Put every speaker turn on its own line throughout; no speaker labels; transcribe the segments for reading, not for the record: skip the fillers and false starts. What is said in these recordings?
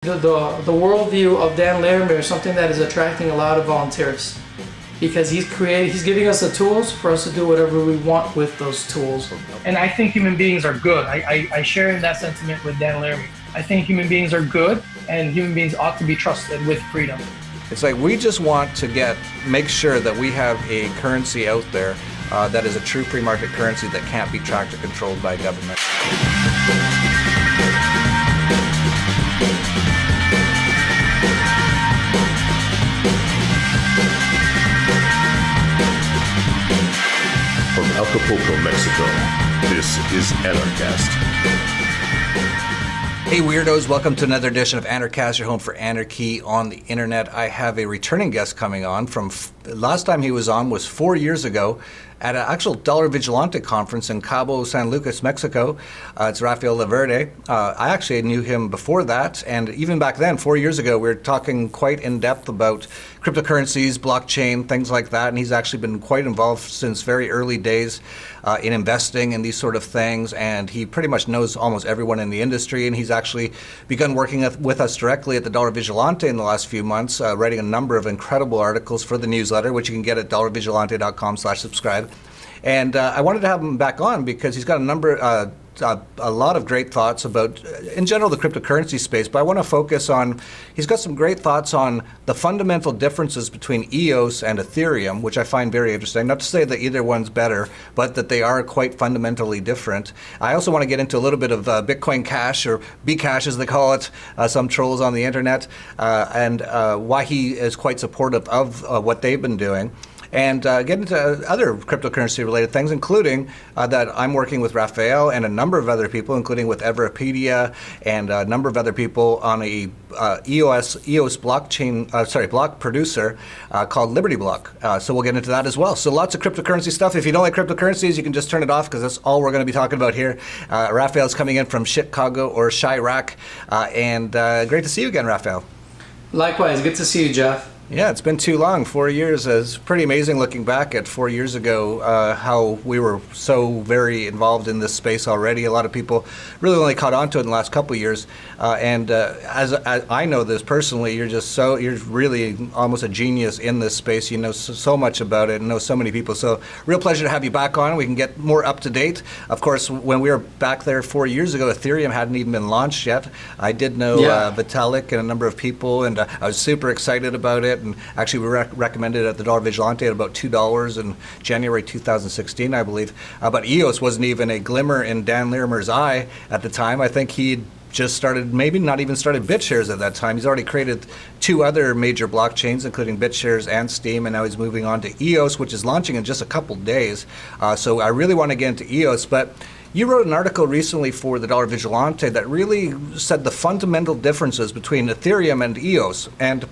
The worldview of Dan Larimer is something that is attracting a lot of volunteers because he's giving us the tools for us to do whatever we want with those tools. And I think human beings are good. I share in that sentiment with Dan Larimer. I think human beings are good and human beings ought to be trusted with freedom.
It's like we just want to make sure that we have a currency out there that is a true free market currency that can't be tracked or controlled by government.
From Acapulco, Mexico, this is Anarchast.
Hey weirdos, welcome to another edition of Anarchast, your home for anarchy on the internet. I have a returning guest coming on from, last time he was on was 4 years ago at an actual Vigilante conference in Cabo San Lucas, Mexico. It's Rafael LaVerde. I actually knew him before that, and even back then, 4 years ago, we were talking quite in depth about cryptocurrencies, blockchain, things like that, and he's actually been quite involved since very early days in investing in these sort of things, and he pretty much knows almost everyone in the industry, and he's actually begun working with us directly at the Vigilante in the last few months, writing a number of incredible articles for the newsletter, which you can get at dollarvigilante.com/subscribe. And I wanted to have him back on because he's got a lot of great thoughts about, in general, the cryptocurrency space, but I want to focus on, he's got some great thoughts on the fundamental differences between EOS and Ethereum, which I find very interesting. Not to say that either one's better, but that they are quite fundamentally different. I also want to get into a little bit of Bitcoin Cash, or Bcash as they call it, some trolls on the internet, and why he is quite supportive of what they've been doing. And get into other cryptocurrency-related things, including that I'm working with Rafael and a number of other people, including with Everpedia and a number of other people on a EOS blockchain, block producer called Liberty Block. So we'll get into that as well. So lots of cryptocurrency stuff. If you don't like cryptocurrencies, you can just turn it off because that's all we're going to be talking about here. Rafael's coming in from Chicago or Chirac, and great to see you again, Rafael.
Likewise, good to see you, Jeff.
Yeah, it's been too long. 4 years. It's pretty amazing looking back at 4 years ago how we were so very involved in this space already. A lot of people really only caught on to it in the last couple of years. And as I know this personally, you're really almost a genius in this space. You know so much about it and know so many people. So real pleasure to have you back on. We can get more up to date. Of course, when we were back there 4 years ago, Ethereum hadn't even been launched yet. I did know Vitalik and a number of people, and I was super excited about it. And actually, we recommended it at the Vigilante at about $2 in January 2016, I believe. But EOS wasn't even a glimmer in Dan Larimer's eye at the time. I think he'd just started, maybe not even started BitShares at that time. He's already created two other major blockchains, including BitShares and Steem, and now he's moving on to EOS, which is launching in just a couple days. So I really want to get into EOS, but you wrote an article recently for the Vigilante that really said the fundamental differences between Ethereum and EOS. And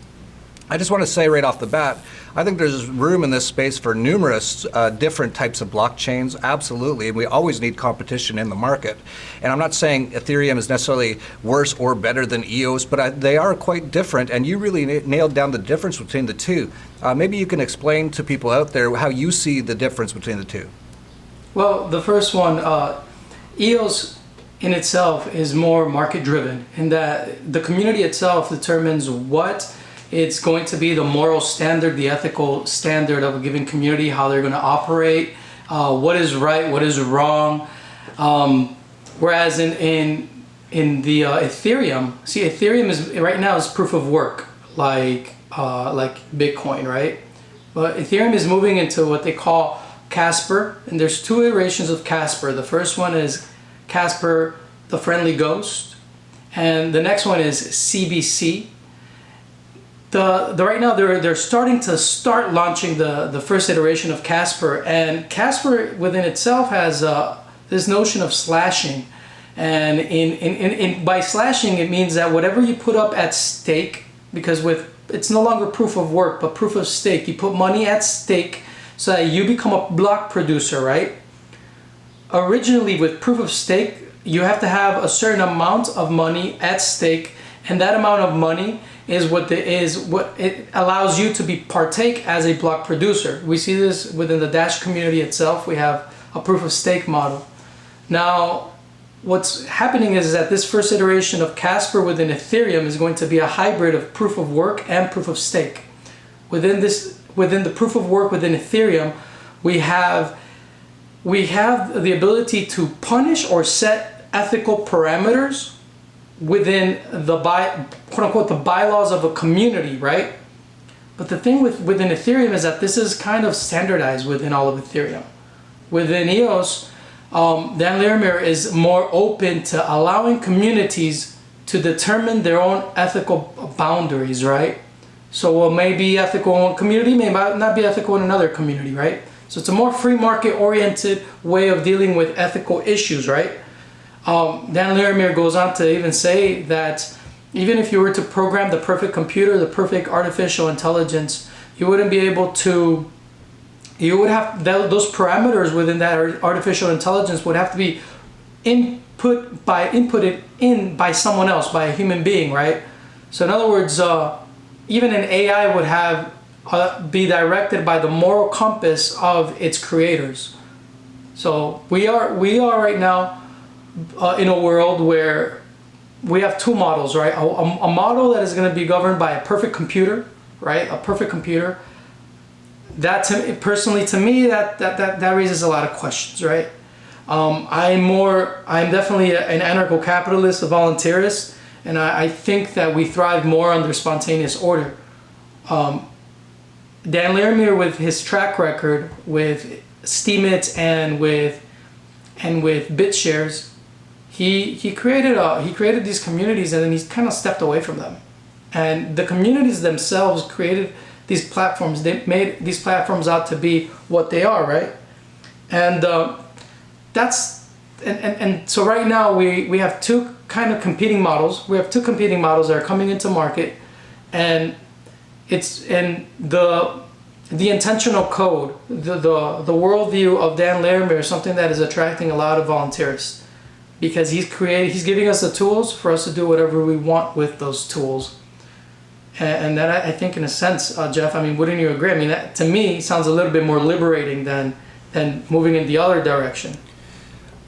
I just want to say right off the bat, I think there's room in this space for numerous different types of blockchains, absolutely, and we always need competition in the market. And I'm not saying Ethereum is necessarily worse or better than EOS, but they are quite different, and you really nailed down the difference between the two. Maybe you can explain to people out there how you see the difference between the two.
Well, the first one, EOS in itself is more market-driven in that the community itself determines what it's going to be the moral standard, the ethical standard of a given community, how they're going to operate, what is right, what is wrong. Whereas in the Ethereum, see, Ethereum is right now is proof of work, like Bitcoin, right? But Ethereum is moving into what they call Casper, and there's two iterations of Casper. The first one is Casper, the friendly ghost, and the next one is CBC. Right now they're starting to launching the first iteration of Casper, and Casper within itself has this notion of slashing, and by slashing it means that whatever you put up at stake, because it's no longer proof of work but proof of stake, you put money at stake so that you become a block producer, right? Originally with proof of stake you have to have a certain amount of money at stake, and that amount of money is what it allows you to partake as a block producer. We see this within the Dash community itself. We have a proof of stake model. Now, what's happening is that this first iteration of Casper within Ethereum is going to be a hybrid of proof of work and proof of stake. Within the proof of work within Ethereum, we have the ability to punish or set ethical parameters within the quote unquote the bylaws of a community, right? But the thing within Ethereum is that this is kind of standardized within all of Ethereum. Within EOS, Dan Larimer is more open to allowing communities to determine their own ethical boundaries, right? So what may be ethical in one community may not be ethical in another community, right? So it's a more free market oriented way of dealing with ethical issues, right? Dan Larimer goes on to even say that even if you were to program the perfect computer, the perfect artificial intelligence, you wouldn't be able to, you would have, those parameters within that artificial intelligence would have to be inputted in by someone else, by a human being, right? So in other words, even an AI would have be directed by the moral compass of its creators. So we are right now in a world where we have two models, right? A model that is going to be governed by a perfect computer, right? A perfect computer. That personally to me that raises a lot of questions, right? I'm definitely an anarcho-capitalist, a voluntarist, and I think that we thrive more under spontaneous order. Dan Larimer, with his track record with Steemit and with BitShares, he created these communities, and then he's kind of stepped away from them. And the communities themselves created these platforms. They made these platforms out to be what they are, right? And so right now we have two kind of competing models. We have two competing models that are coming into market, and the intentional code, the worldview of Dan Larimer is something that is attracting a lot of voluntarists, because he's giving us the tools for us to do whatever we want with those tools. And that, I think, in a sense, Jeff, I mean, wouldn't you agree? I mean, that to me sounds a little bit more liberating than moving in the other direction.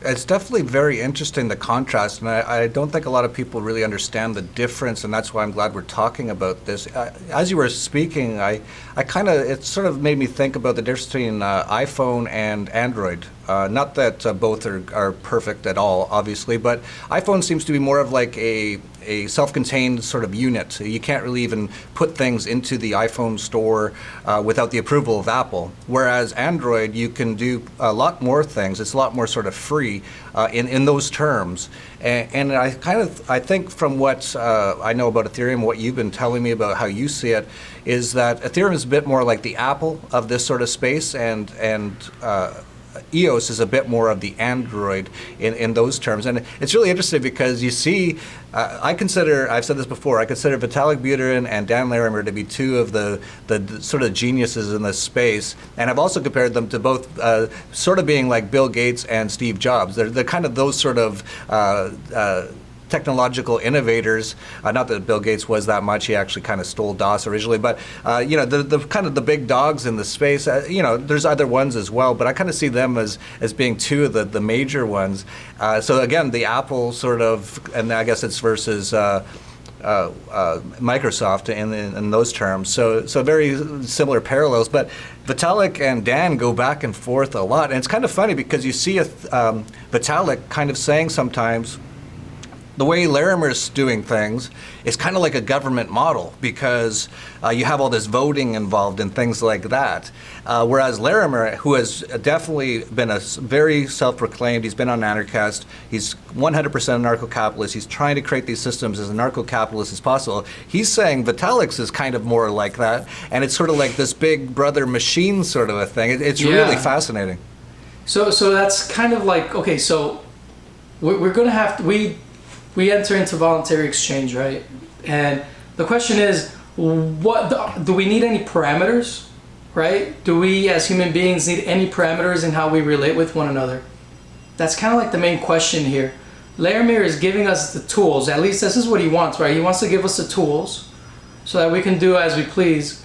It's definitely very interesting, the contrast, and I don't think a lot of people really understand the difference, and that's why I'm glad we're talking about this. As you were speaking, it sort of made me think about the difference between iPhone and Android. Not that both are perfect at all, obviously, but iPhone seems to be more of like a self-contained sort of unit. You can't really even put things into the iPhone store without the approval of Apple. Whereas Android, you can do a lot more things. It's a lot more sort of free in those terms. And I think from what I know about Ethereum, what you've been telling me about how you see it, is that Ethereum is a bit more like the Apple of this sort of space, and EOS is a bit more of the Android in those terms. And it's really interesting because you see, I've said this before, I consider Vitalik, Buterin, and Dan Larimer to be two of the sort of geniuses in this space. And I've also compared them to both sort of being like Bill Gates and Steve Jobs. They're kind of those sort of technological innovators. Not that Bill Gates was that much; he actually kind of stole DOS originally. But the kind of the big dogs in the space. There's other ones as well, but I kind of see them as being two of the major ones. So again, the Apple sort of, and I guess it's versus Microsoft in those terms. So very similar parallels. But Vitalik and Dan go back and forth a lot, and it's kind of funny because you see Vitalik kind of saying sometimes, the way Larimer's doing things is kind of like a government model, because you have all this voting involved and things like that. Whereas Larimer, who has definitely been a very self-proclaimed, he's been on Anarchast, he's 100% anarcho-capitalist, he's trying to create these systems as anarcho-capitalist as possible. He's saying Vitalik's is kind of more like that, and it's sort of like this big brother machine sort of a thing. It's really fascinating. So
that's kind of like, okay, so we're going to have to, we enter into voluntary exchange, right? And the question is, do we need any parameters, right? Do we as human beings need any parameters in how we relate with one another? That's kind of like the main question here. Larimer is giving us the tools. At least this is what he wants, right? He wants to give us the tools so that we can do as we please,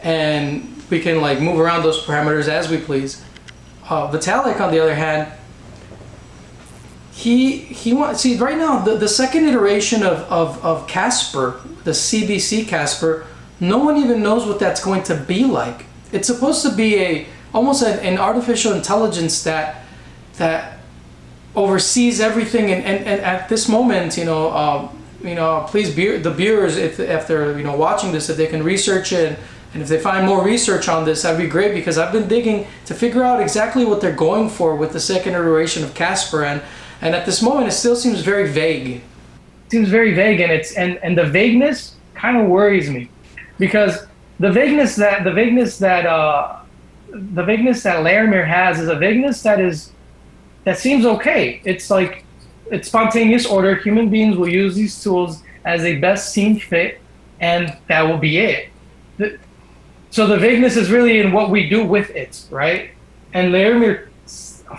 and we can like move around those parameters as we please. Vitalik, on the other hand, he wants, see, right now the second iteration of Casper, the CBC Casper, no one even knows what that's going to be like. It's supposed to be almost an artificial intelligence that oversees everything, and at this moment, please the viewers, if they're watching this, if they can research it, and if they find more research on this, that'd be great, because I've been digging to figure out exactly what they're going for with the second iteration of Casper, and at this moment it still seems very vague. It seems very vague, and the vagueness kind of worries me, because the vagueness that Larimer has is a vagueness that seems okay. It's like, it's spontaneous order. Human beings will use these tools as they best seem fit, and that will be it. So the vagueness is really in what we do with it, right? And Larimer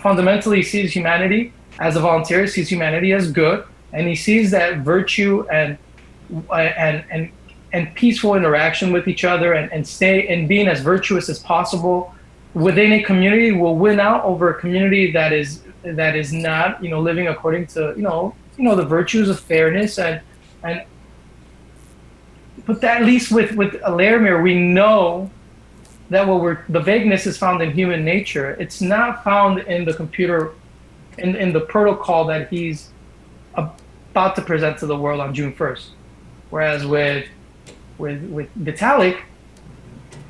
fundamentally sees humanity as a voluntary, sees humanity as good, and he sees that virtue and peaceful interaction with each other, and being as virtuous as possible within a community will win out over a community that is not, living according to, the virtues of fairness but at least with Larimer, we know that the vagueness is found in human nature. It's not found in the computer, in the protocol that he's about to present to the world on June 1st. Whereas with Vitalik,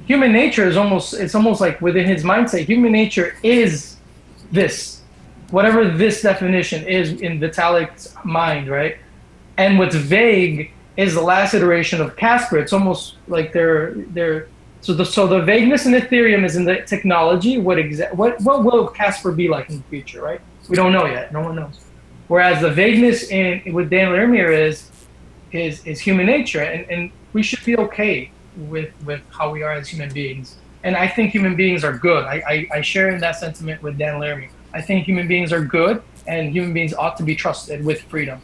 human nature is almost like within his mindset, human nature is this, whatever this definition is in Vitalik's mind, right? And what's vague is the last iteration of Casper. It's almost like so the vagueness in Ethereum is in the technology. What will Casper be like in the future, right? We don't know yet. No one knows. Whereas the vagueness with Dan Larimer is human nature, and we should be okay with how we are as human beings. And I think human beings are good. I share in that sentiment with Dan Larimer. I think human beings are good, and human beings ought to be trusted with freedom.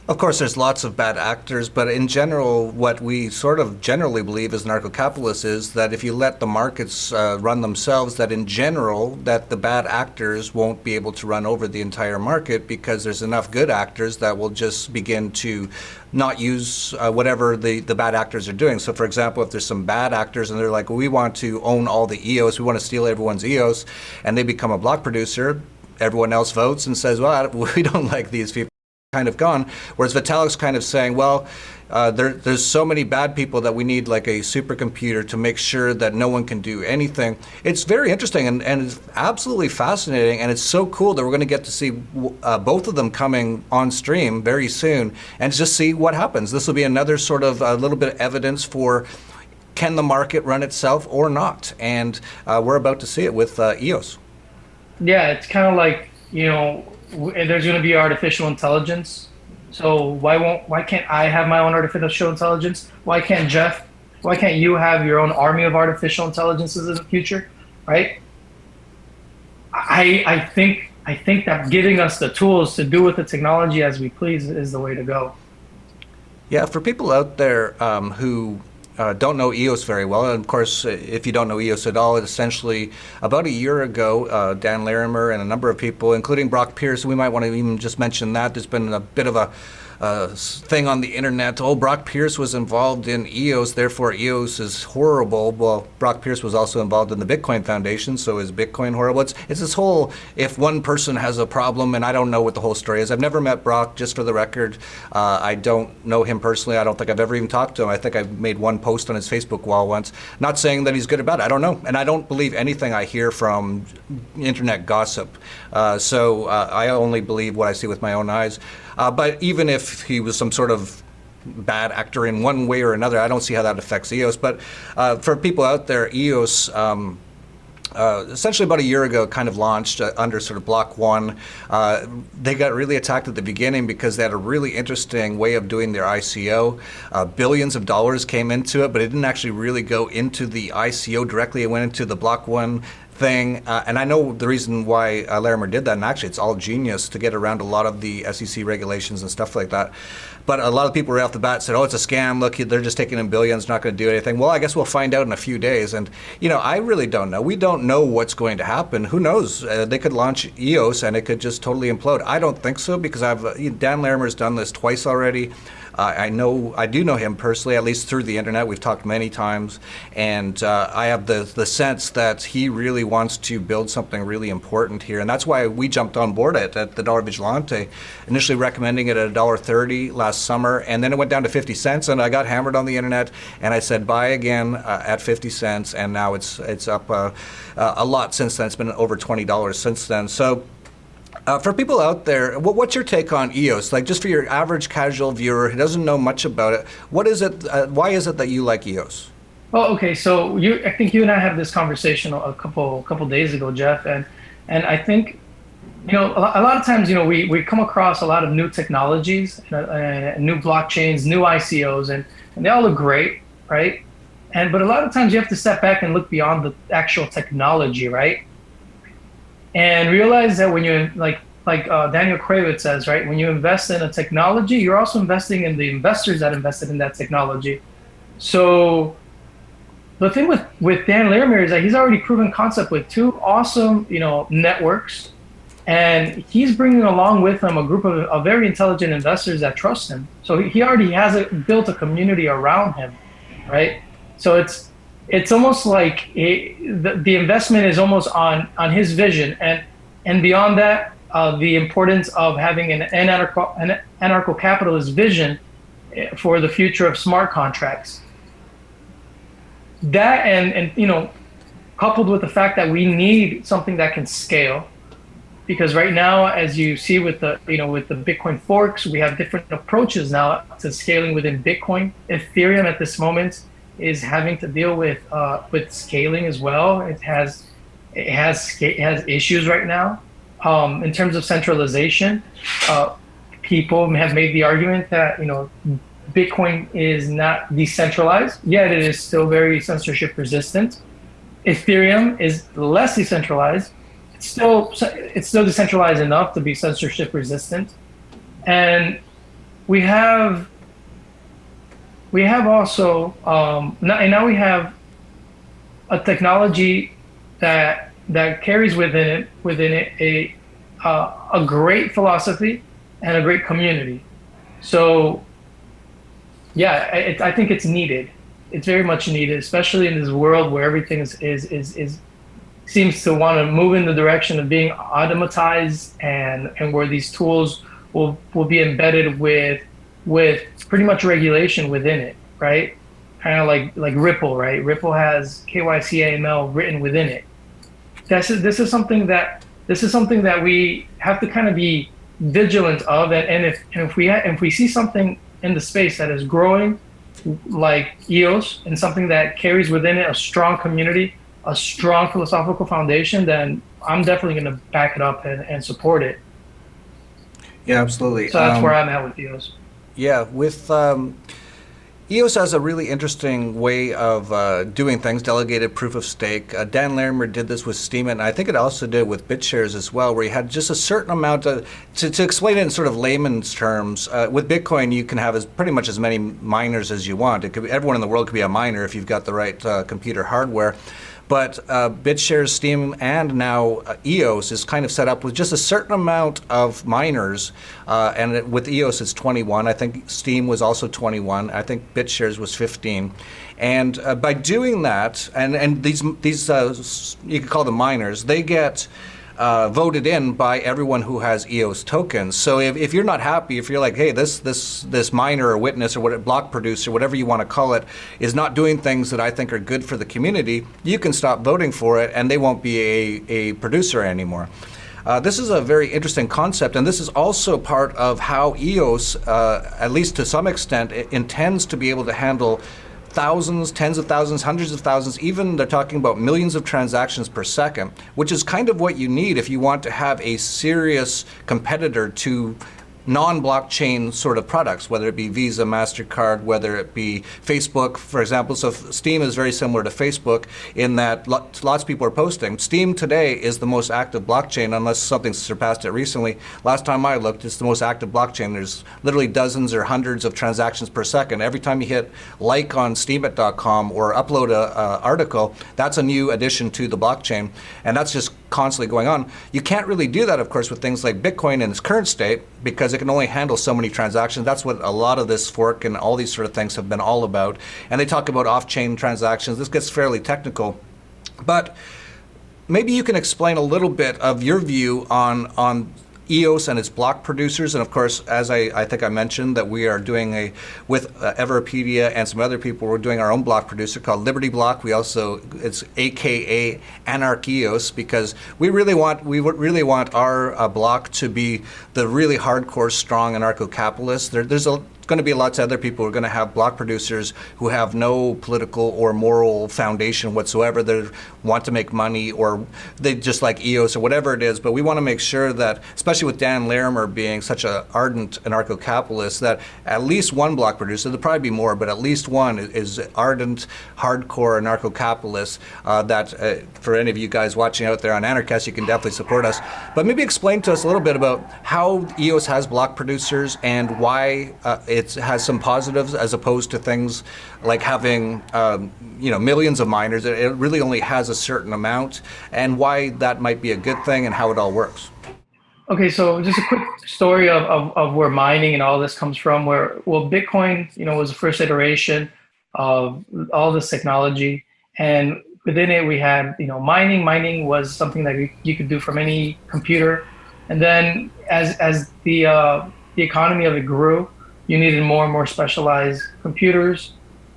Of course, there's lots of bad actors, but in general, what we sort of generally believe as anarcho-capitalists is that if you let the markets run themselves, that in general, that the bad actors won't be able to run over the entire market, because there's enough good actors that will just begin to not use whatever the bad actors are doing. So for example, if there's some bad actors and they're like, we want to own all the EOS, we want to steal everyone's EOS, and they become a block producer, everyone else votes and says, well, we don't like these people. Kind of gone, whereas Vitalik's kind of saying, well, there's so many bad people that we need like a supercomputer to make sure that no one can do anything. It's very interesting and it's absolutely fascinating, and it's so cool that we're going to get to see both of them coming on stream very soon and just see what happens. This will be another sort of a little bit of evidence for, can the market run itself or not? And we're about to see it with EOS.
Yeah, it's kind of like, there's going to be artificial intelligence. So why can't I have my own artificial intelligence? Why can't you have your own army of artificial intelligences in the future, right? I think that giving us the tools to do with the technology as we please is the way to go.
Yeah, for people out there who don't know EOS very well, and of course, if you don't know EOS at all, essentially about a year ago, Dan Larimer and a number of people, including Brock Pierce, we might want to even just mention that. There's been a bit of a thing on the internet. Oh, Brock Pierce was involved in EOS, therefore EOS is horrible. Well, Brock Pierce was also involved in the Bitcoin Foundation, so is Bitcoin horrible? It's this whole, if one person has a problem, and I don't know what the whole story is. I've never met Brock, just for the record. I don't know him personally. I don't think I've ever even talked to him. I think I made one post on his Facebook wall once. Not saying that he's good or bad. I don't know. And I don't believe anything I hear from internet gossip. So I only believe what I see with my own eyes. But even if he was some sort of bad actor in one way or another, I don't see how that affects EOS. But for people out there, EOS essentially about a year ago kind of launched under sort of Block One. They got really attacked at the beginning because they had a really interesting way of doing their ICO. Billions of dollars came into it, but it didn't actually really go into the ICO directly. It went into the Block One thing. And I know the reason why Larimer did that, and actually it's all genius to get around a lot of the SEC regulations and stuff like that. But a lot of people right off the bat said, oh, it's a scam. Look, they're just taking in billions, not going to do anything. Well, I guess we'll find out in a few days. And, I really don't know. We don't know what's going to happen. Who knows? They could launch EOS and it could just totally implode. I don't think so, because Dan Larimer's done this twice already. I do know him personally, at least through the internet. We've talked many times, and I have the sense that he really wants to build something really important here, and that's why we jumped on board it at the Dollar Vigilante, initially recommending it at $1.30 last summer, and then it went down to 50 cents, and I got hammered on the internet, and I said buy again at 50 cents, and now it's up a lot since then. It's been over $20 since then. So. For people out there, what's your take on EOS? Like, just for your average casual viewer who doesn't know much about it, what is it? Why is it that you like EOS?
Well, okay, so I think you and I had this conversation a couple days ago, Jeff, and I think a lot of times we come across a lot of new technologies, new blockchains, new ICOs, and they all look great, right? But a lot of times you have to step back and look beyond the actual technology, right? And realize that when you like Daniel Kravitz says, right, when you invest in a technology, you're also investing in the investors that invested in that technology. So the thing with Dan Larimer is that he's already proven concept with two awesome networks, and he's bringing along with him a group of very intelligent investors that trust him. So he already has built a community around him, right? So it's almost like the investment is almost on his vision, and beyond that, the importance of having an anarcho-capitalist vision for the future of smart contracts. That and coupled with the fact that we need something that can scale, because right now, as you see with the Bitcoin forks, we have different approaches now to scaling within Bitcoin. Ethereum at this moment is having to deal with scaling as well. It has issues right now in terms of centralization. People have made the argument that Bitcoin is not decentralized, yet it is still very censorship resistant. Ethereum is less decentralized. It's still decentralized enough to be censorship resistant, and we have also now we have a technology that carries within it a great philosophy and a great community. So yeah, I think it's needed. It's very much needed, especially in this world where everything is seems to want to move in the direction of being automatized, and where these tools will be embedded with pretty much regulation within it, right? Kind of like Ripple, right? Ripple has KYC AML written within it. This is something that we have to kind of be vigilant of, and if we see something in the space that is growing like EOS, and something that carries within it a strong community, a strong philosophical foundation, then I'm definitely going to back it up and support it.
Yeah, absolutely.
So that's where I'm at with EOS.
Yeah, with EOS has a really interesting way of doing things, delegated proof of stake. Dan Larimer did this with Steem, and I think it also did with BitShares as well, where you had just a certain amount of, to explain it in sort of layman's terms, with Bitcoin you can have pretty much as many miners as you want. It could be, everyone in the world could be a miner if you've got the right computer hardware. But BitShares, Steem, and now EOS is kind of set up with just a certain amount of miners. And with EOS, it's 21. I think Steem was also 21. I think BitShares was 15. And by doing that, and these you could call them miners, they get voted in by everyone who has EOS tokens. So if you're not happy, if you're like, hey, this miner or witness or block producer, whatever you want to call it, is not doing things that I think are good for the community, you can stop voting for it, and they won't be a producer anymore. This is a very interesting concept, and this is also part of how EOS, at least to some extent, intends to be able to handle thousands, tens of thousands, hundreds of thousands, even they're talking about millions of transactions per second, which is kind of what you need if you want to have a serious competitor to non-blockchain sort of products, whether it be Visa, MasterCard, whether it be Facebook, for example. So Steam is very similar to Facebook in that lots of people are posting. Steam today is the most active blockchain, unless something's surpassed it recently. Last time I looked, it's the most active blockchain. There's literally dozens or hundreds of transactions per second. Every time you hit like on steemit.com or upload a article, that's a new addition to the blockchain, and that's just constantly going on. You can't really do that, of course, with things like Bitcoin in its current state, because it can only handle so many transactions. That's what a lot of this fork and all these sort of things have been all about. And they talk about off-chain transactions. This gets fairly technical. But maybe you can explain a little bit of your view on EOS and its block producers. And of course, as I think I mentioned, that we are doing with Everpedia and some other people, we're doing our own block producer called Liberty Block. We also, it's AKA Anarch-EOS, because we really want our block to be the really hardcore, strong anarcho-capitalist. There's going to be lots of other people who are going to have block producers who have no political or moral foundation whatsoever. They want to make money, or they just like EOS or whatever it is. But we want to make sure that, especially with Dan Larimer being such an ardent anarcho-capitalist, that at least one block producer, there'll probably be more, but at least one is ardent, hardcore anarcho-capitalist that for any of you guys watching out there on Anarchast, you can definitely support us. But maybe explain to us a little bit about how EOS has block producers and why it has some positives as opposed to things like having millions of miners. It really only has a certain amount, and why that might be a good thing and how it all works.
Okay, so just a quick story of where mining and all this comes from. Bitcoin, was the first iteration of all this technology, and within it we had mining. Mining was something that you could do from any computer, and then as the economy of it grew, you needed more and more specialized computers,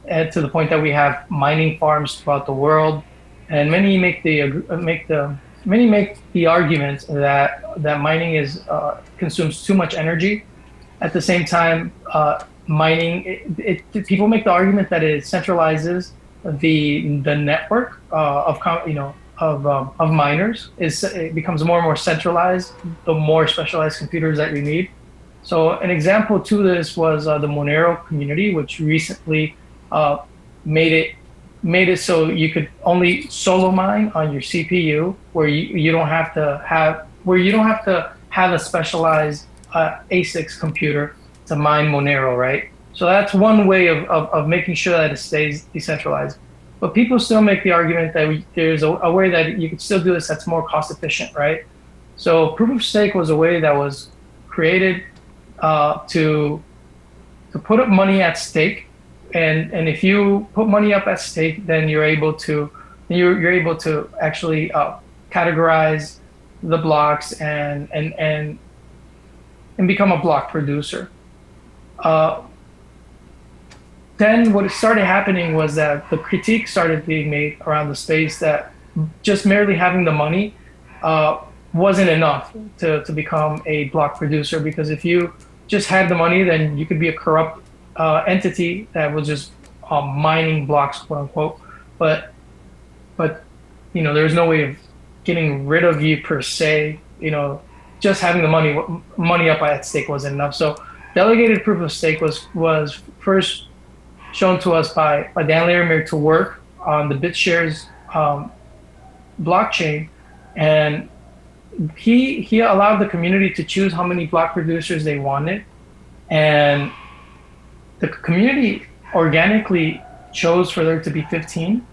and to the point that we have mining farms throughout the world, and many make the argument that mining consumes too much energy. At the same time, mining, people make the argument that it centralizes the network of miners. It becomes more and more centralized the more specialized computers that you need. So an example to this was the Monero community, which recently made it so you could only solo mine on your CPU, where you don't have to have a specialized ASICs computer to mine Monero, right? So that's one way of making sure that it stays decentralized. But people still make the argument that there's a way that you could still do this that's more cost efficient, right? So proof of stake was a way that was created to put up money at stake, and if you put money up at stake, then you're able to actually categorize the blocks and become a block producer. Then what started happening was that the critique started being made around the space that just merely having the money wasn't enough to become a block producer, because if you just had the money, then you could be a corrupt entity that was just mining blocks, quote unquote. But there's no way of getting rid of you per se. Just having the money up at stake wasn't enough. So delegated proof of stake was first shown to us by Dan Larimer to work on the BitShares blockchain, and he allowed the community to choose how many block producers they wanted, and the community organically chose for there to be 15,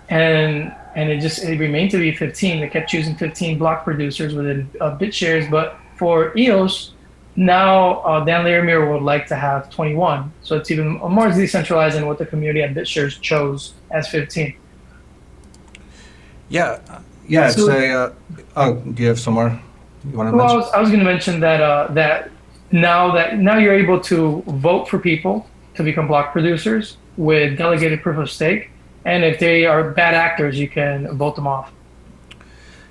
and it remained to be 15. They kept choosing 15 block producers within BitShares, but for EOS, now Dan Larimer would like to have 21, so it's even more decentralized than what the community at BitShares chose as 15.
Yeah, so, do you have some more you want to mention?
I was going to mention that now you're able to vote for people to become block producers with delegated proof of stake, and if they are bad actors, you can vote them off.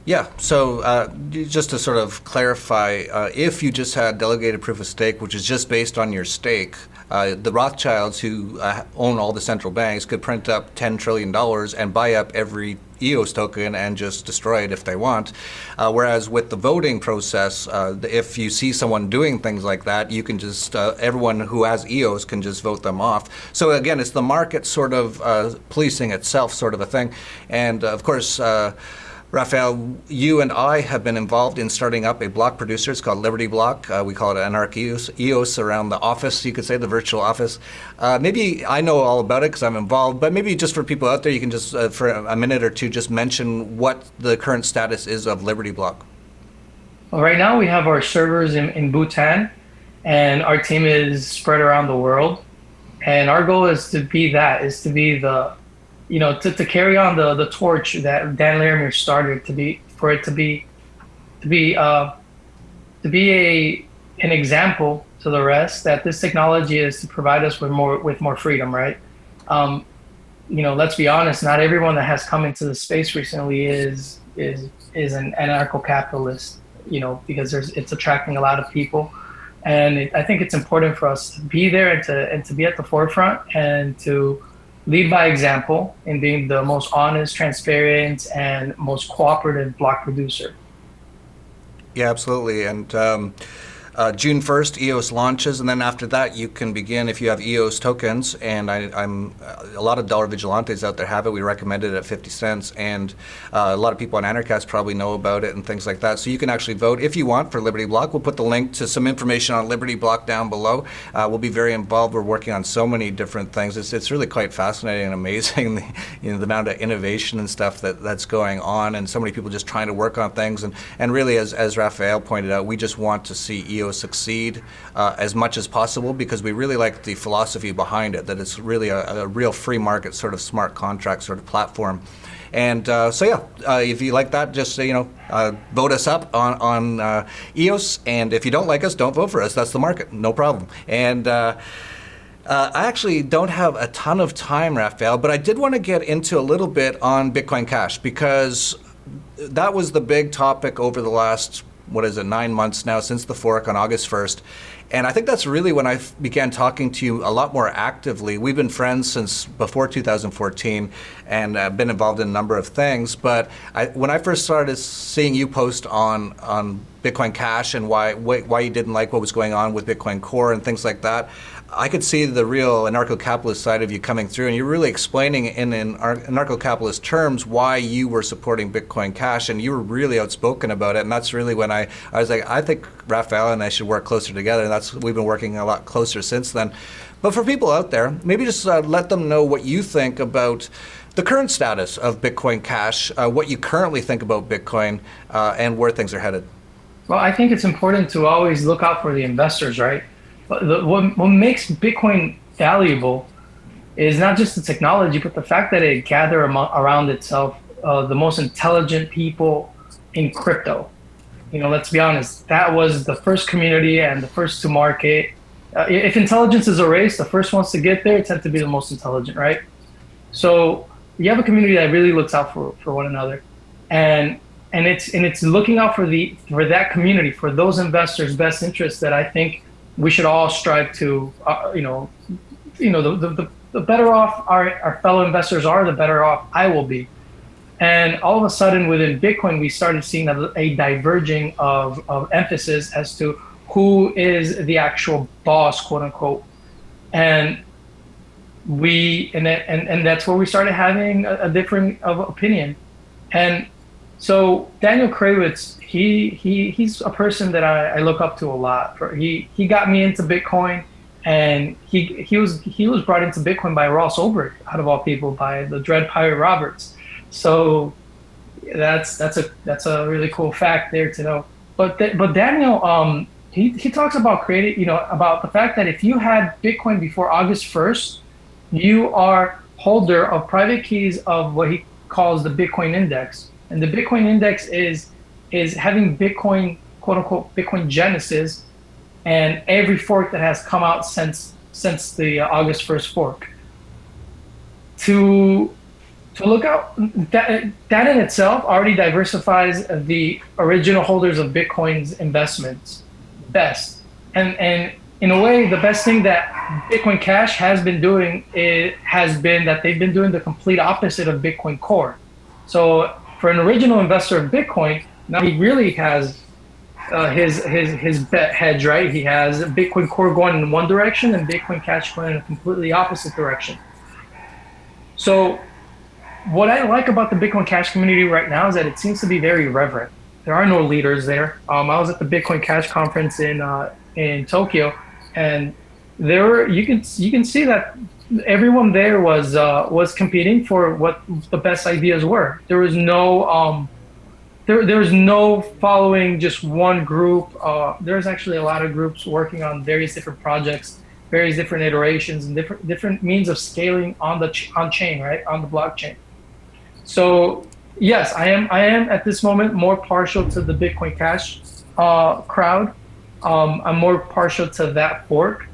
Yeah, so just to sort of clarify, if you just had delegated proof of stake, which is just based on your stake, The Rothschilds, who own all the central banks, could print up $10 trillion and buy up every EOS token and just destroy it if they want. Whereas with the voting process, if you see someone doing things like that, you can just, everyone who has EOS can just vote them off. So again, it's the market sort of policing itself sort of a thing. And of course, Rafael, you and I have been involved in starting up a block producer. It's called Liberty Block. We call it anarcho-capitalist around the office, you could say, the virtual office. Maybe I know all about it because I'm involved, but maybe just for people out there, you can just, for a minute or two, just mention what the current status is of Liberty Block.
Well, right now we have our servers in Buterin, and our team is spread around the world. And our goal is to be the to carry on the torch that Dan Larimer started, to be an example to the rest that this technology is to provide us with more freedom, right? Let's be honest, not everyone that has come into the space recently is an anarcho-capitalist, because it's attracting a lot of people. And I think it's important for us to be there and to be at the forefront and to lead by example in being the most honest, transparent, and most cooperative block producer.
Yeah, absolutely. And June 1st, EOS launches, and then after that, you can begin if you have EOS tokens. And I'm a lot of dollar vigilantes out there have it. We recommend it at 50 cents, and a lot of people on Anarchast probably know about it and things like that. So you can actually vote if you want for Liberty Block. We'll put the link to some information on Liberty Block down below. We'll be very involved. We're working on so many different things. It's really quite fascinating and amazing, the amount of innovation and stuff that's going on, and so many people just trying to work on things. And really, as Rafael pointed out, we just want to see EOS succeed as much as possible, because we really like the philosophy behind it, that it's really a real free market sort of smart contract sort of platform. And if you like that, just vote us up on EOS, and if you don't like us, don't vote for us. That's the market, no problem. And I actually don't have a ton of time, Rafael, but I did want to get into a little bit on Bitcoin Cash, because that was the big topic over the last 9 months now since the fork on August 1st. And I think that's really when I began talking to you a lot more actively. We've been friends since before 2014 and been involved in a number of things. But when I first started seeing you post on Bitcoin Cash and why you didn't like what was going on with Bitcoin Core and things like that, I could see the real anarcho-capitalist side of you coming through, and you're really explaining in anarcho-capitalist terms why you were supporting Bitcoin Cash, and you were really outspoken about it. And that's really when I was like, I think Rafael and I should work closer together, and we've been working a lot closer since then. But for people out there, maybe just let them know what you think about the current status of Bitcoin Cash, what you currently think about Bitcoin, and where things are headed.
Well, I think it's important to always look out for the investors, right? What makes Bitcoin valuable is not just the technology, but the fact that it gathers around itself the most intelligent people in crypto. Let's be honest, that was the first community and the first to market. If intelligence is a race, the first ones to get there tend to be the most intelligent, right? So you have a community that really looks out for one another, and it's looking out for that community, for those investors' best interests, that I think we should all strive to, the better off our fellow investors are, the better off I will be. And all of a sudden within Bitcoin, we started seeing a diverging of emphasis as to who is the actual boss, quote unquote. And that's where we started having a different of opinion. And so Daniel Kravitz, he's a person that I look up to a lot. He got me into Bitcoin, and he was brought into Bitcoin by Ross Ulbricht, out of all people, by the Dread Pirate Roberts. So that's a really cool fact there to know. But Daniel, he talks about about the fact that if you had Bitcoin before August 1st, you are holder of private keys of what he calls the Bitcoin index. And the Bitcoin index is having Bitcoin, quote unquote, Bitcoin Genesis, and every fork that has come out since the August 1st fork. To look out, that in itself already diversifies the original holders of Bitcoin's investments best. And in a way, the best thing that Bitcoin Cash has been doing has been that they've been doing the complete opposite of Bitcoin Core. So for an original investor of Bitcoin, now he really has his bet hedge, right? He has Bitcoin Core going in one direction and Bitcoin Cash going in a completely opposite direction. So what I like about the Bitcoin Cash community right now is that it seems to be very reverent. There are no leaders there. I was at the Bitcoin Cash conference in Tokyo, and you can see that everyone there was competing for what the best ideas were. There was no there was no following just one group. There's actually a lot of groups working on various different projects, various different iterations, and different means of scaling on chain, right, on the blockchain. So yes, I am at this moment more partial to the Bitcoin Cash crowd. I'm more partial to that fork.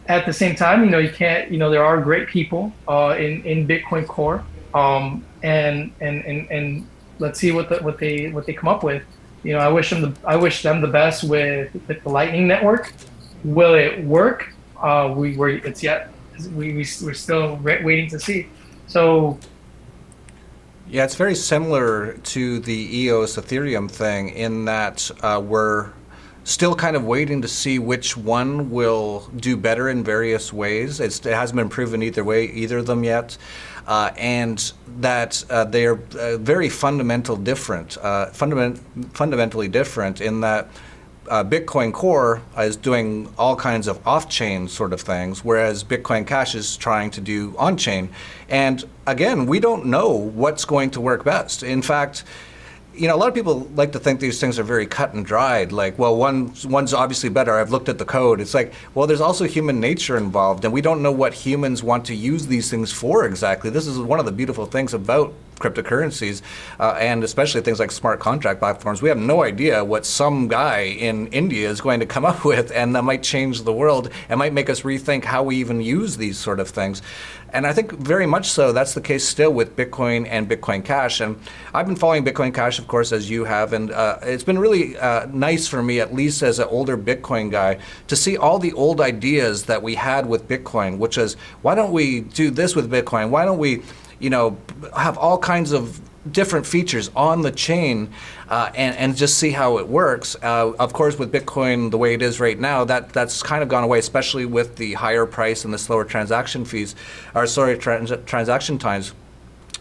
At the same time, you can't, there are great people in Bitcoin Core, and let's see what they come up with. I wish them the best with the Lightning Network. Will it work? We're still waiting to see. So.
Yeah, it's very similar to the EOS Ethereum thing in that we're still kind of waiting to see which one will do better in various ways. It hasn't been proven either of them yet, and that they are very fundamentally different in that Bitcoin Core is doing all kinds of off-chain sort of things, whereas Bitcoin Cash is trying to do on-chain. And again, we don't know what's going to work best. In fact, a lot of people like to think these things are very cut and dried. Like, well, one's obviously better. I've looked at the code. It's like, well, there's also human nature involved, and we don't know what humans want to use these things for exactly. This is one of the beautiful things about cryptocurrencies, and especially things like smart contract platforms. We have no idea what some guy in India is going to come up with, and that might change the world and might make us rethink how we even use these sort of things. And I think very much so that's the case still with Bitcoin and Bitcoin Cash. And I've been following Bitcoin Cash, of course, as you have, and it's been really nice for me, at least as an older Bitcoin guy, to see all the old ideas that we had with Bitcoin, which is, why don't we do this with Bitcoin? Why don't we have all kinds of different features on the chain and just see how it works. Of course, with Bitcoin the way it is right now, that's kind of gone away, especially with the higher price and the slower transaction fees, or sorry, transaction times.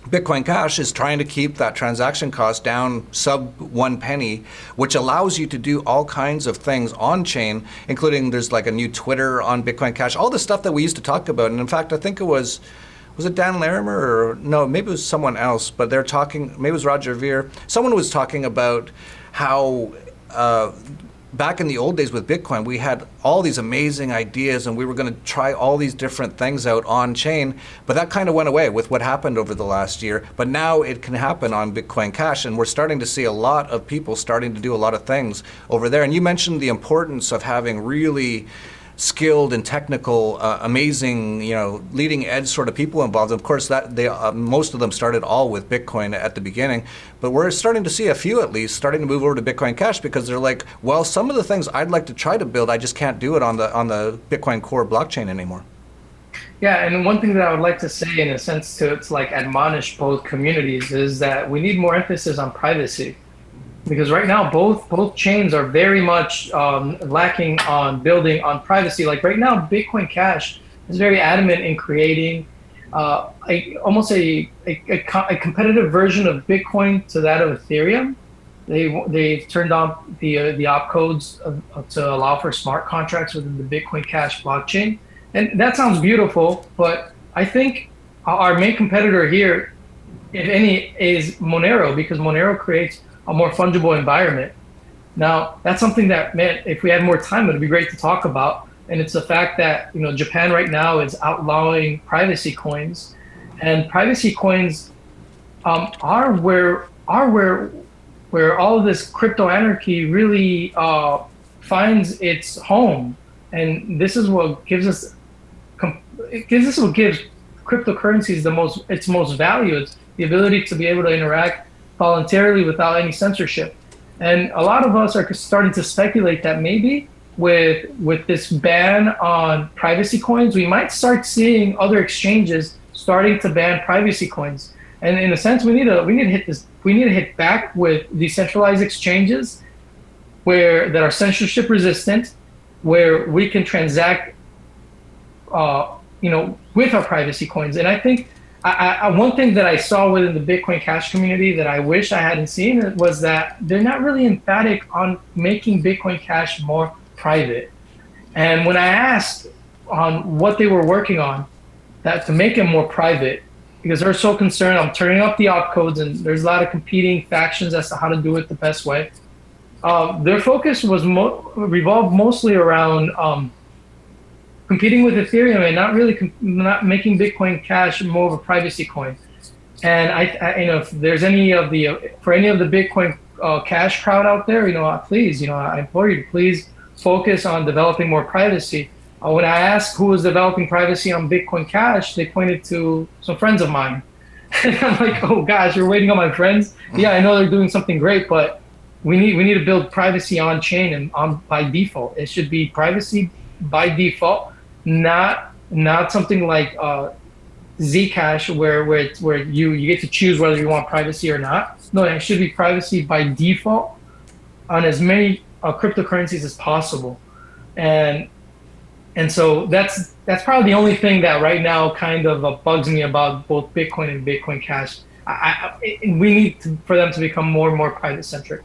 Bitcoin Cash is trying to keep that transaction cost down sub 1 penny, which allows you to do all kinds of things on chain, including there's like a new Twitter on Bitcoin Cash, all the stuff that we used to talk about. And in fact, I think it was it Dan Larimer, or no, maybe it was someone else, but they're talking, maybe it was Roger Ver. Someone was talking about how back in the old days with Bitcoin, we had all these amazing ideas and we were going to try all these different things out on chain, but that kind of went away with what happened over the last year. But now it can happen on Bitcoin Cash, and we're starting to see a lot of people starting to do a lot of things over there. And you mentioned the importance of having really skilled and technical, amazing, leading edge sort of people involved. Of course, that they most of them started all with Bitcoin at the beginning, but we're starting to see a few at least starting to move over to Bitcoin Cash because they're like, well, some of the things I'd like to try to build, I just can't do it on the Bitcoin Core blockchain anymore.
Yeah, and one thing that I would like to say, in a sense, to admonish both communities is that we need more emphasis on privacy. Because right now, both chains are very much lacking on building on privacy. Like right now, Bitcoin Cash is very adamant in creating almost a competitive version of Bitcoin to that of Ethereum. They've turned on the opcodes to allow for smart contracts within the Bitcoin Cash blockchain, and that sounds beautiful. But I think our main competitor here, if any, is Monero, because Monero creates a more fungible environment. Now, that's something that, man, if we had more time, it'd be great to talk about. And it's the fact that, Japan right now is outlawing privacy coins, and privacy coins are where all of this crypto anarchy really finds its home. And this is what gives cryptocurrencies its most value. It's the ability to be able to interact voluntarily without any censorship. And a lot of us are starting to speculate that maybe with this ban on privacy coins, we might start seeing other exchanges starting to ban privacy coins. And in a sense, we need to hit back with decentralized exchanges that are censorship resistant, where we can transact, with our privacy coins. And I think one thing that I saw within the Bitcoin Cash community that I wish I hadn't seen was that they're not really emphatic on making Bitcoin Cash more private. And when I asked on what they were working on that to make it more private, because they're so concerned, I'm turning up the opcodes and there's a lot of competing factions as to how to do it the best way. Their focus was revolved mostly around competing with Ethereum and not making Bitcoin Cash more of a privacy coin. And if there's for any of the Bitcoin Cash crowd out there, please, I implore you to please focus on developing more privacy. When I asked who was developing privacy on Bitcoin Cash, they pointed to some friends of mine. And I'm like, oh gosh, you're waiting on my friends? Yeah, I know they're doing something great, but we need to build privacy on chain and by default. It should be privacy by default, not something like Zcash where you get to choose whether you want privacy or not. No, it should be privacy by default on as many cryptocurrencies as possible. And so that's probably the only thing that right now kind of bugs me about both Bitcoin and Bitcoin Cash. We need for them to become more and more private centric.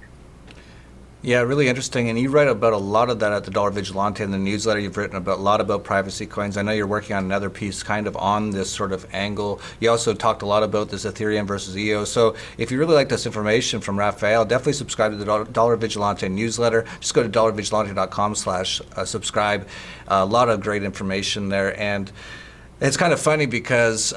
Yeah, really interesting. And you write about a lot of that at the Dollar Vigilante in the newsletter. You've written a lot about privacy coins. I know you're working on another piece kind of on this sort of angle. You also talked a lot about this Ethereum versus EOS. So if you really like this information from Rafael, definitely subscribe to the Dollar Vigilante newsletter. Just go to dollarvigilante.com/subscribe. A lot of great information there. And it's kind of funny because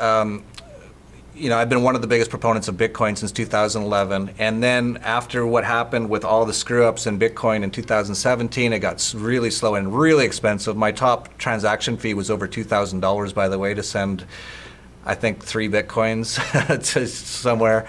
I've been one of the biggest proponents of Bitcoin since 2011. And then after what happened with all the screw ups in Bitcoin in 2017, it got really slow and really expensive. My top transaction fee was over $2,000, by the way, to send, I think, 3 Bitcoins to somewhere.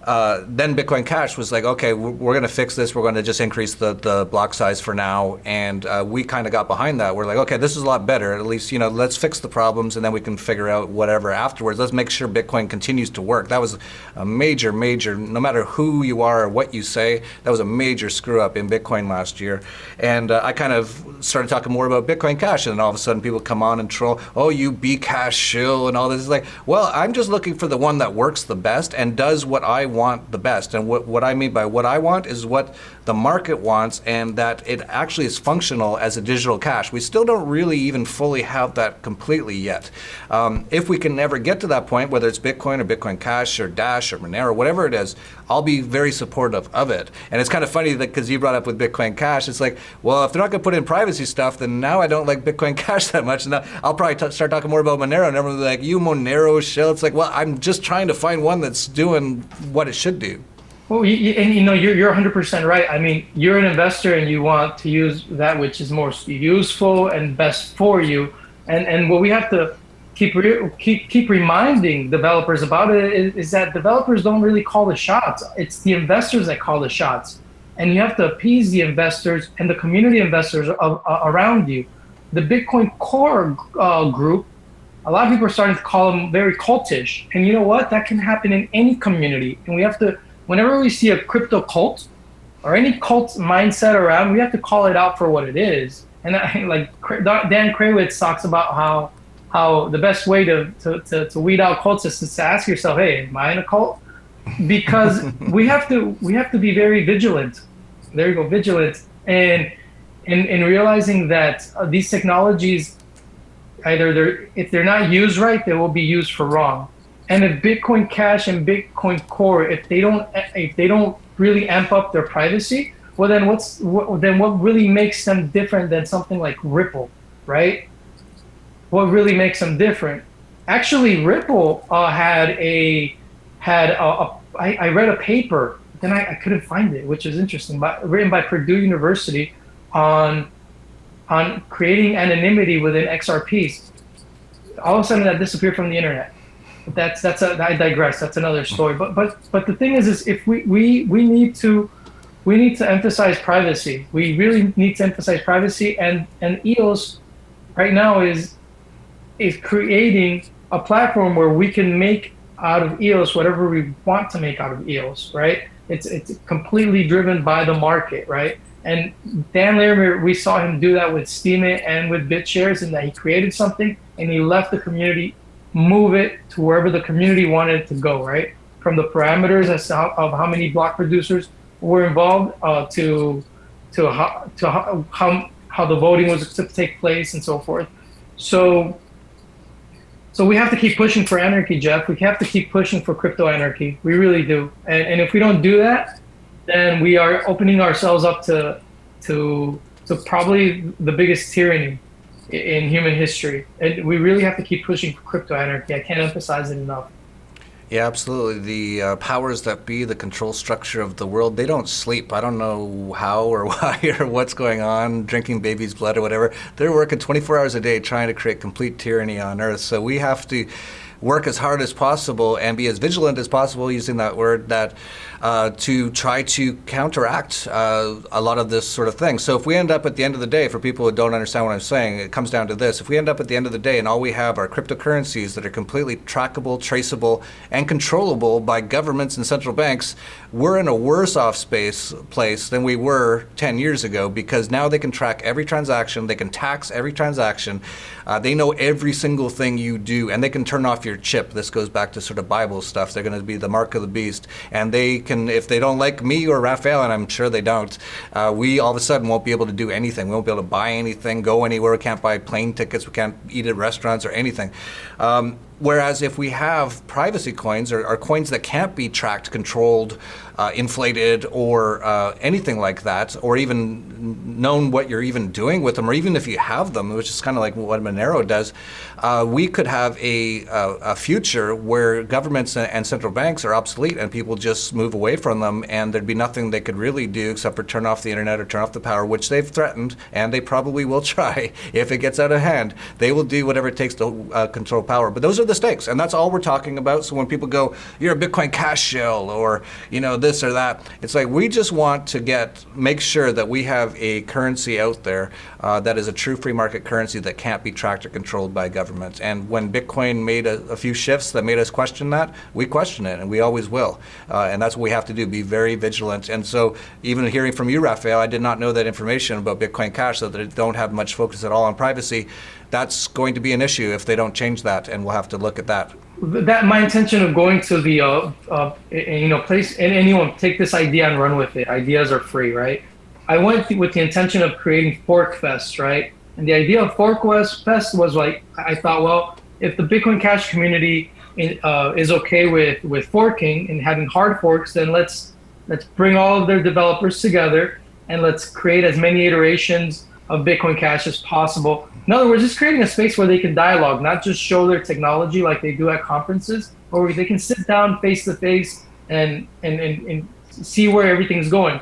Then Bitcoin Cash was like, okay, we're going to fix this. We're going to just increase the block size for now. And we kind of got behind that. We're like, okay, this is a lot better. At least, let's fix the problems and then we can figure out whatever afterwards. Let's make sure Bitcoin continues to work. That was a major, no matter who you are or what you say, that was a major screw up in Bitcoin last year. And I kind of started talking more about Bitcoin Cash. And then all of a sudden people come on and troll, oh, you Bcash shill and all this. It's like, well, I'm just looking for the one that works the best and does what I want the best. And what I mean by what I want is what the market wants, and that it actually is functional as a digital cash. We still don't really even fully have that completely yet. If we can ever get to that point, whether it's Bitcoin or Bitcoin Cash or Dash or Monero, whatever it is, I'll be very supportive of it. And it's kind of funny that because you brought up with Bitcoin Cash, it's like, well, if they're not going to put in privacy stuff, then now I don't like Bitcoin Cash that much. And I'll probably start talking more about Monero, and everyone's like, you Monero shill. It's like, well, I'm just trying to find one that's doing what it should do.
Well, you're 100% right. I mean, you're an investor and you want to use that which is most useful and best for you. And what we have to keep reminding developers about it is that developers don't really call the shots. It's the investors that call the shots. And you have to appease the investors and the community investors around you. The Bitcoin core group, a lot of people are starting to call them very cultish. And you know what? That can happen in any community. And we have to, whenever we see a crypto cult or any cult mindset around, we have to call it out for what it is. And like Dan Krawitz talks about how the best way to weed out cults is to ask yourself, hey, am I in a cult? Because we have to be very vigilant. There you go, vigilant. And in realizing that these technologies, if they're not used right, they will be used for wrong. And if Bitcoin Cash and Bitcoin Core, if they don't really amp up their privacy, well then what really makes them different than something like Ripple, right? What really makes them different? Actually, Ripple I read a paper, then I couldn't find it, which is interesting, written by Purdue University on creating anonymity within XRPs. All of a sudden that disappeared from the internet. I digress. That's another story. But the thing is if we need to we need to emphasize privacy. We really need to emphasize privacy, and EOS right now is creating a platform where we can make out of EOS whatever we want to make out of EOS, right? It's completely driven by the market, right? And Dan Larimer, we saw him do that with Steemit and with BitShares, in that he created something and he left the community move it to wherever the community wanted it to go, right? From the parameters of how many block producers were involved to how the voting was to take place and so forth. So we have to keep pushing for anarchy, Jeff. We have to keep pushing for crypto anarchy. We really do. And if we don't do that, then we are opening ourselves up to probably the biggest tyranny in human history. And we really have to keep pushing for crypto anarchy. I can't emphasize it enough.
Yeah, absolutely. The powers that be, the control structure of the world, they don't sleep. I don't know how or why or what's going on, drinking baby's blood or whatever. They're working 24 hours a day trying to create complete tyranny on Earth. So we have to work as hard as possible and be as vigilant as possible, using that word, that to try to counteract a lot of this sort of thing. So if we end up at the end of the day, for people who don't understand what I'm saying, it comes down to this. If we end up at the end of the day and all we have are cryptocurrencies that are completely trackable, traceable, and controllable by governments and central banks, we're in a worse off place than we were 10 years ago, because now they can track every transaction, they can tax every transaction, they know every single thing you do, and they can turn off your chip. This goes back to sort of Bible stuff. They're going to be the mark of the beast, and they can, if they don't like me or Rafael, and I'm sure they don't, we all of a sudden won't be able to do anything. We won't be able to buy anything, go anywhere. We can't buy plane tickets. We can't eat at restaurants or anything. Whereas if we have privacy coins, or coins that can't be tracked, controlled, inflated, or anything like that, or even known what you're even doing with them, or even if you have them, which is kind of like what Monero does, we could have a future where governments and central banks are obsolete and people just move away from them, and there'd be nothing they could really do except for turn off the internet or turn off the power, which they've threatened, and they probably will try if it gets out of hand. They will do whatever it takes to control power. But those are the stakes, and that's all we're talking about. So when people go, you're a Bitcoin cash shell, or this or that, it's like, we just want to make sure that we have a currency out there that is a true free market currency that can't be tracked or controlled by governments. And when Bitcoin made a few shifts that made us question that, we question it, and we always will. And that's what we have to do, be very vigilant. And so even hearing from you, Rafael, I did not know that information about Bitcoin Cash, so that they don't have much focus at all on privacy. That's going to be an issue if they don't change that, and we'll have to look at that.
My intention of going to the place, and anyone take this idea and run with it. Ideas are free, right? I went with the intention of creating Fork Fest, right? And the idea of Fork Fest was like, I thought, well, if the Bitcoin Cash community is okay with forking and having hard forks, then let's bring all of their developers together and let's create as many iterations of Bitcoin Cash as possible. In other words, just creating a space where they can dialogue, not just show their technology like they do at conferences, or where they can sit down face to face and see where everything's going.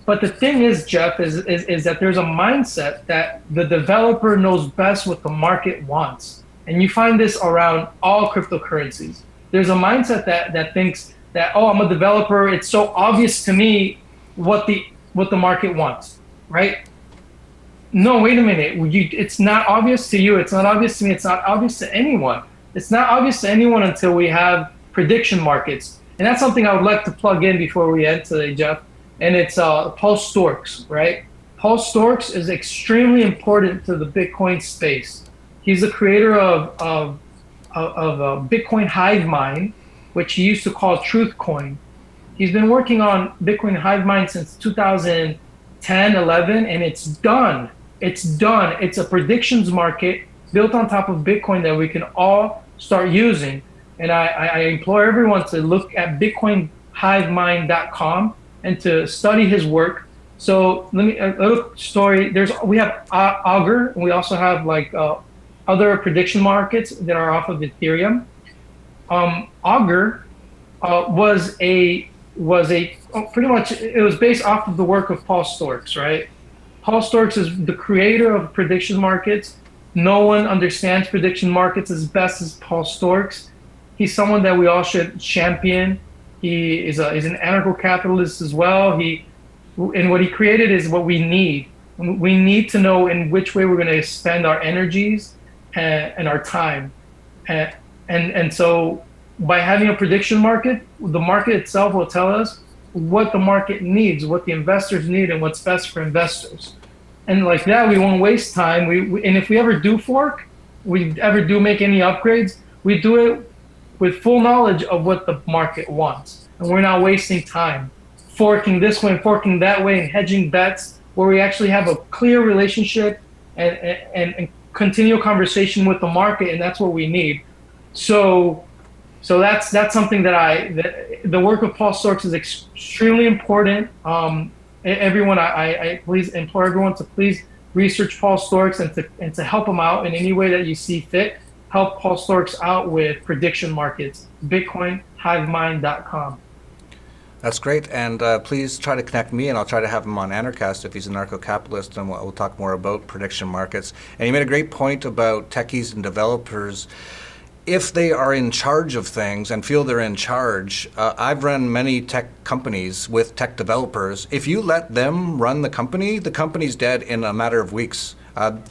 But the thing is, Jeff, is that there's a mindset that the developer knows best what the market wants. And you find this around all cryptocurrencies. There's a mindset that thinks that, oh, I'm a developer, it's so obvious to me what the market wants, right? No, wait a minute. It's not obvious to you. It's not obvious to me. It's not obvious to anyone. It's not obvious to anyone until we have prediction markets. And that's something I would like to plug in before we end today, Jeff. And it's Paul Sztorc, right? Paul Sztorc is extremely important to the Bitcoin space. He's the creator of Bitcoin Hivemind, which he used to call Truth Coin. He's been working on Bitcoin Hivemind since 2010, 11, and it's done. It's done. It's a predictions market built on top of Bitcoin that we can all start using. And I implore everyone to look at bitcoinhivemind.com and to study his work. So a little story. We have Augur, and we also have other prediction markets that are off of Ethereum. Augur was pretty much, it was based off of the work of Paul Sztorc, right? Paul Sztorc is the creator of prediction markets. No one understands prediction markets as best as Paul Sztorc. He's someone that we all should champion. He is an anarcho-capitalist as well. He And what he created is what we need. We need to know in which way we're going to spend our energies and our time. And so by having a prediction market, the market itself will tell us what the market needs, what the investors need, and what's best for investors. And like that, we won't waste time. And if we ever do fork, we ever do make any upgrades, we do it with full knowledge of what the market wants. And we're not wasting time forking this way and forking that way and hedging bets, where we actually have a clear relationship and continual conversation with the market, and that's what we need. So that's something that the work of Paul Sztorc is extremely important. Everyone, I please implore everyone to please research Paul Sztorc and to help him out in any way that you see fit. Help Paul Sztorc out with prediction markets. Bitcoin, Hivemind.com.
That's great, and please try to connect me, and I'll try to have him on Anarchast if he's an anarcho-capitalist, and we'll talk more about prediction markets. And you made a great point about techies and developers. If they are in charge of things and feel they're in charge, I've run many tech companies with tech developers. If you let them run the company's dead in a matter of weeks.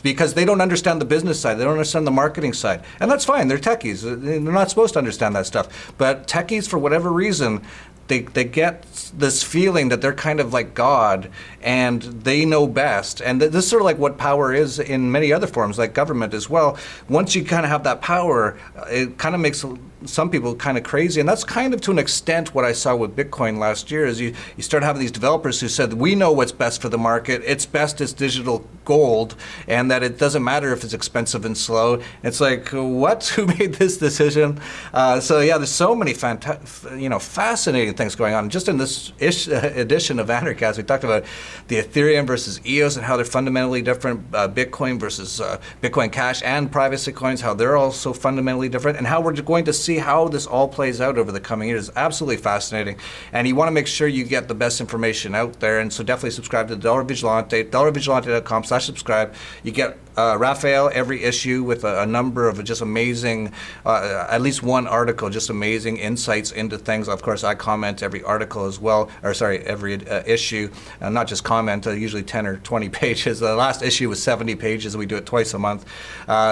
Because they don't understand the business side, they don't understand the marketing side. And that's fine, they're techies. They're not supposed to understand that stuff. But techies, for whatever reason, they get this feeling that they're kind of like God and they know best. And this is sort of like what power is in many other forms, like government as well. Once you kind of have that power, it kind of makes some people kind of crazy. And that's kind of to an extent what I saw with Bitcoin last year, is you start having these developers who said, we know what's best for the market. It's best as digital gold, and that it doesn't matter if it's expensive and slow. It's like, what? Who made this decision? So yeah, there's so many fascinating things going on. Just in this edition of Anarchast, we talked about the Ethereum versus EOS and how they're fundamentally different, Bitcoin versus Bitcoin Cash and privacy coins, how they're also fundamentally different, and how we're going to see how this all plays out over the coming years. Absolutely fascinating. And you want to make sure you get the best information out there, and so definitely subscribe to the Vigilante, $vigilante.com/subscribe. You get Rafael every issue with a number of just amazing, at least one article, just amazing insights into things. Of course, I comment every article as well, or sorry, every issue, not just comment, usually 10 or 20 pages. The last issue was 70 pages. We do it twice a month.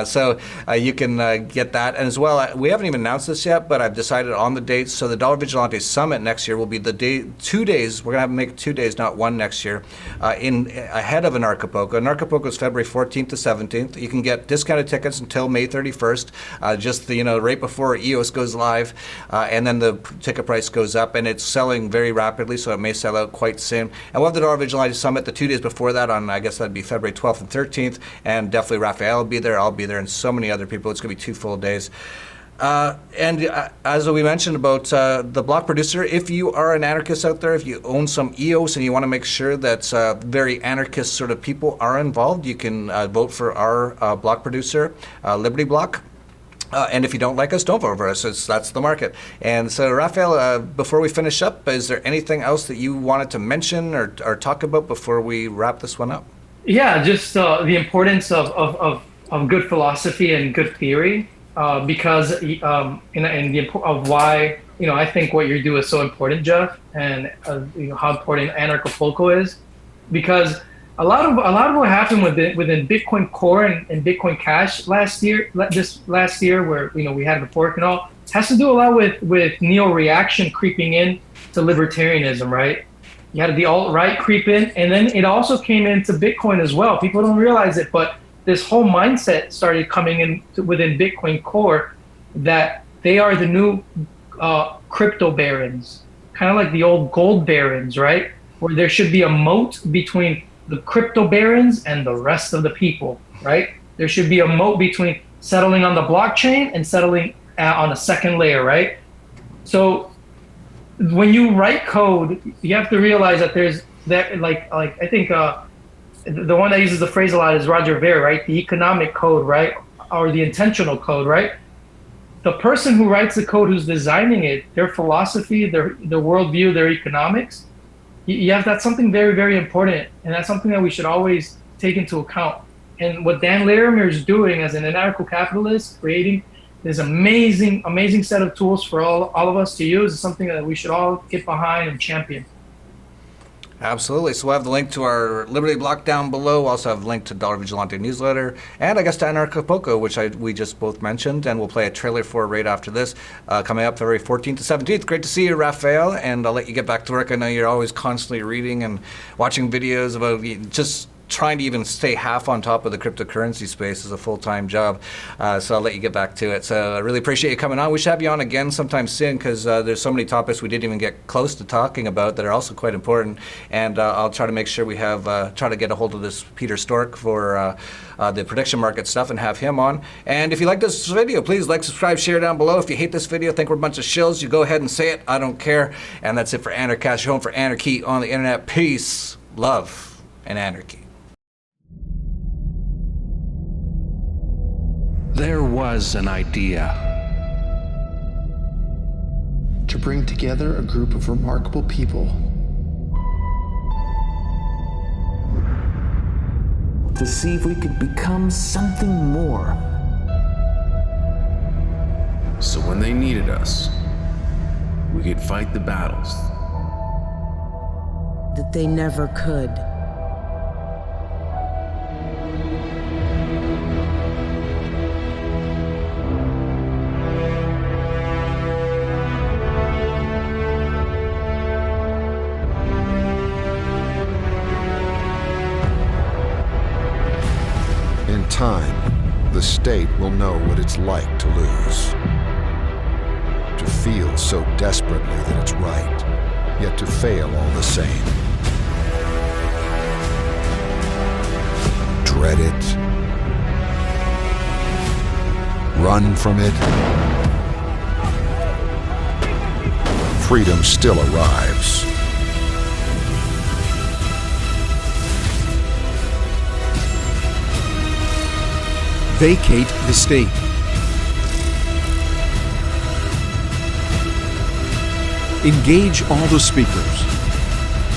So you can get that. And as well, we haven't even announced this yet, but I've decided on the dates. So the Dollar Vigilante Summit next year will be the day, 2 days. We're going to have to make 2 days, not one next year, ahead of Anarcho-Poco. Anarcho-Poco is February 14th to 17th. You can get discounted tickets until May 31st, just right before EOS goes live, and then the ticket price goes up, and it's selling very rapidly, so it may sell out quite soon. And we'll have the Dollar Vigilante Summit the 2 days before that on, I guess that'd be February 12th and 13th, and definitely Rafael will be there, I'll be there, and so many other people. It's going to be 2 full days. As we mentioned about the block producer, if you are an anarchist out there, if you own some EOS and you want to make sure that very anarchist sort of people are involved, you can vote for our block producer, Liberty Block. And if you don't like us, don't vote for us. That's the market. And so, Rafael, before we finish up, is there anything else that you wanted to mention or talk about before we wrap this one up?
Yeah, just the importance of good philosophy and good theory. Because of why I think what you do is so important, Jeff, and how important Anarcho-Poco is, because a lot of what happened within Bitcoin Core and Bitcoin Cash last year, where we had the fork and all, has to do a lot with neo-reaction creeping in to libertarianism, right? You had the alt-right creep in, and then it also came into Bitcoin as well. People don't realize it, but this whole mindset started coming in within Bitcoin Core that they are the new crypto barons, kind of like the old gold barons, right? Where there should be a moat between the crypto barons and the rest of the people, right? There should be a moat between settling on the blockchain and settling on a second layer, right? So when you write code, you have to realize that there's that, like I think the one that uses the phrase a lot is Roger Ver, right? The economic code, right? Or the intentional code, right? The person who writes the code, who's designing it, their philosophy, their worldview, their economics, that's something very, very important. And that's something that we should always take into account. And what Dan Larimer is doing as an anarcho-capitalist, creating this amazing set of tools for all of us to use, is something that we should all get behind and champion.
Absolutely. So we'll have the link to our Liberty Block down below. We'll also have a link to Dollar Vigilante newsletter, and I guess to Anarcho, which we just both mentioned, and we'll play a trailer for right after this, coming up February 14th to 17th. Great to see you, Rafael, and I'll let you get back to work. I know you're always constantly reading and watching videos about just trying to even stay half on top of the cryptocurrency space is a full-time job. So I'll let you get back to it. So I really appreciate you coming on. We should have you on again sometime soon, because there's so many topics we didn't even get close to talking about that are also quite important. And I'll try to make sure we have, try to get a hold of this Peter Sztorc for the prediction market stuff and have him on. And if you like this video, please like, subscribe, share down below. If you hate this video, think we're a bunch of shills, you go ahead and say it. I don't care. And that's it for Anarchast, your home for anarchy on the internet. Peace, love, and anarchy.
There was an idea
to bring together a group of remarkable people
to see if we could become something more.
So when they needed us, we could fight the battles
that they never could.
In time, the state will know what it's like to lose. To feel so desperately that it's right, yet to fail all the same. Dread it. Run from it. Freedom still arrives.
vacate the state. Engage all the speakers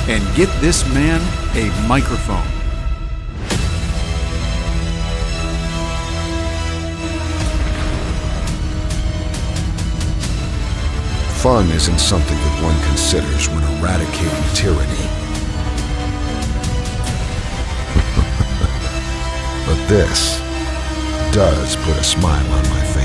and get this man a microphone.
Fun isn't something that one considers when eradicating tyranny. But this does put a smile on my face.